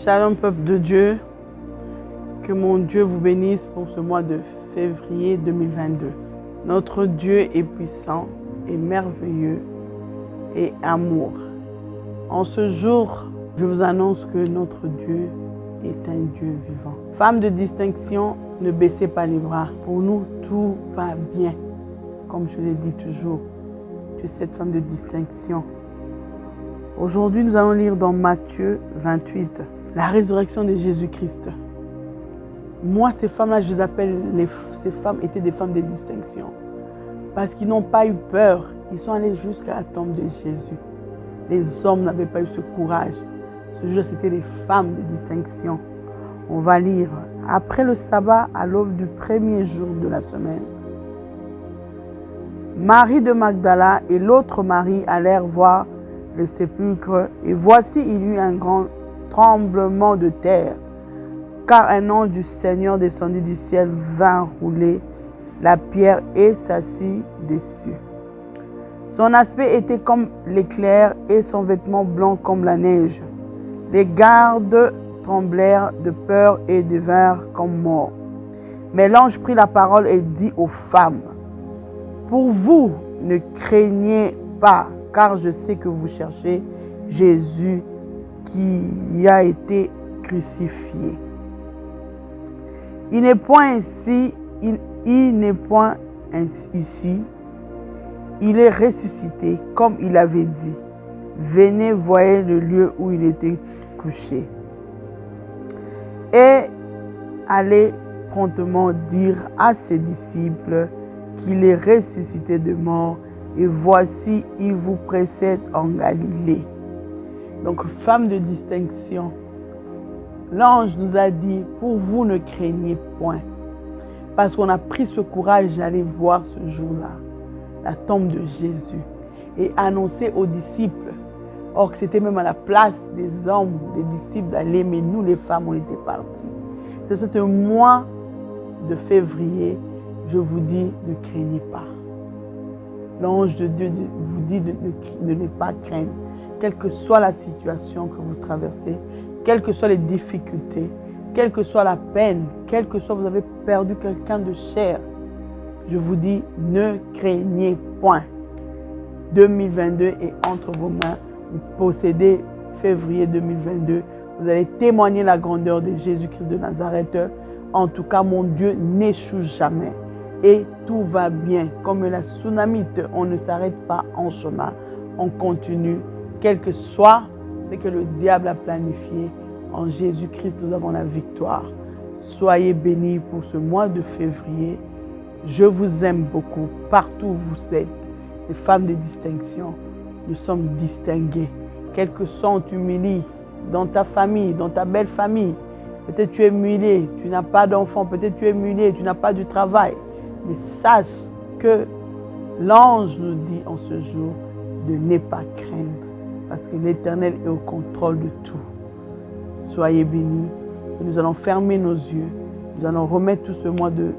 Shalom peuple de Dieu, que mon Dieu vous bénisse pour ce mois de février 2022. Notre Dieu est puissant et merveilleux et amour. En ce jour, je vous annonce que notre Dieu est un Dieu vivant. Femme de distinction, ne baissez pas les bras. Pour nous, tout va bien. Comme je l'ai dit toujours, tu es cette femme de distinction. Aujourd'hui, nous allons lire dans Matthieu 28, la résurrection de Jésus-Christ. Moi, ces femmes-là, je les appelle, ces femmes étaient des femmes de distinction. Parce qu'ils n'ont pas eu peur. Ils sont allés jusqu'à la tombe de Jésus. Les hommes n'avaient pas eu ce courage. Ce jour, c'était les femmes de distinction. On va lire. Après le sabbat, à l'aube du premier jour de la semaine, Marie de Magdala et l'autre Marie allèrent voir le sépulcre, et voici, il y eut un grand tremblement de terre, car un ange du Seigneur descendit du ciel, vint rouler la pierre et s'assit dessus. Son aspect était comme l'éclair et son vêtement blanc comme la neige. Les gardes tremblèrent de peur et devinrent comme morts. Mais l'ange prit la parole et dit aux femmes, « Pour vous, ne craignez pas, car je sais que vous cherchez Jésus qui a été crucifié. Il n'est point ici, il est ressuscité, comme il avait dit. Venez, voyez le lieu où il était couché. Et allez promptement dire à ses disciples qu'il est ressuscité de mort, et voici, il vous précède en Galilée. » Donc, femme de distinction, l'ange nous a dit, pour vous ne craignez point. Parce qu'on a pris ce courage d'aller voir ce jour-là, la tombe de Jésus, et annoncer aux disciples. Or, que c'était même à la place des hommes, des disciples d'aller, mais nous les femmes, on était partis. C'est ce mois de février, je vous dis, ne craignez pas. L'ange de Dieu vous dit de ne pas craindre, quelle que soit la situation que vous traversez, quelles que soient les difficultés, quelle que soit la peine, quel que soit vous avez perdu quelqu'un de cher. Je vous dis, ne craignez point. 2022 est entre vos mains. Vous possédez février 2022. Vous allez témoigner la grandeur de Jésus-Christ de Nazareth. En tout cas, mon Dieu n'échoue jamais. Et tout va bien. Comme la tsunamite, on ne s'arrête pas en chemin. On continue. Quel que soit ce que le diable a planifié, en Jésus-Christ, nous avons la victoire. Soyez bénis pour ce mois de février. Je vous aime beaucoup. Partout où vous êtes, ces femmes de distinction, nous sommes distingués. Quel que soit, on t'humilie dans ta famille, dans ta belle famille. Peut-être tu es humilié, tu n'as pas d'enfant. Peut-être tu es humilié, tu n'as pas de travail. Mais sache que l'ange nous dit en ce jour de ne pas craindre, parce que l'Éternel est au contrôle de tout. Soyez bénis et nous allons fermer nos yeux. Nous allons remettre tout ce mois de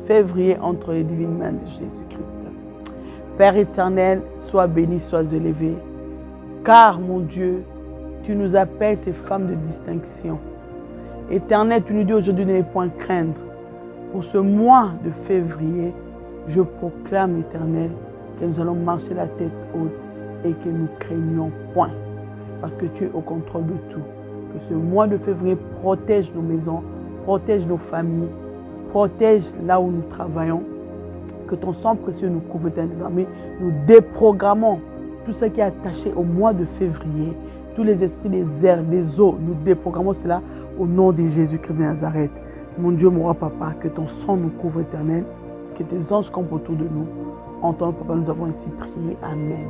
février entre les divines mains de Jésus-Christ. Père éternel, sois béni, sois élevé, car mon Dieu, tu nous appelles ces femmes de distinction. Éternel, tu nous dis aujourd'hui de ne point craindre. Pour ce mois de février, je proclame, Éternel, que nous allons marcher la tête haute et que nous craignons point, parce que tu es au contrôle de tout. Que ce mois de février protège nos maisons, protège nos familles, protège là où nous travaillons. Que ton sang précieux nous couvre, Éternel. Nous déprogrammons tout ce qui est attaché au mois de février, tous les esprits des airs, des eaux, nous déprogrammons cela au nom de Jésus-Christ de Nazareth. Mon Dieu, mon roi, papa, que ton sang nous couvre, Éternel, que tes anges campent autour de nous. En ton nom, papa, nous avons ainsi prié. Amen.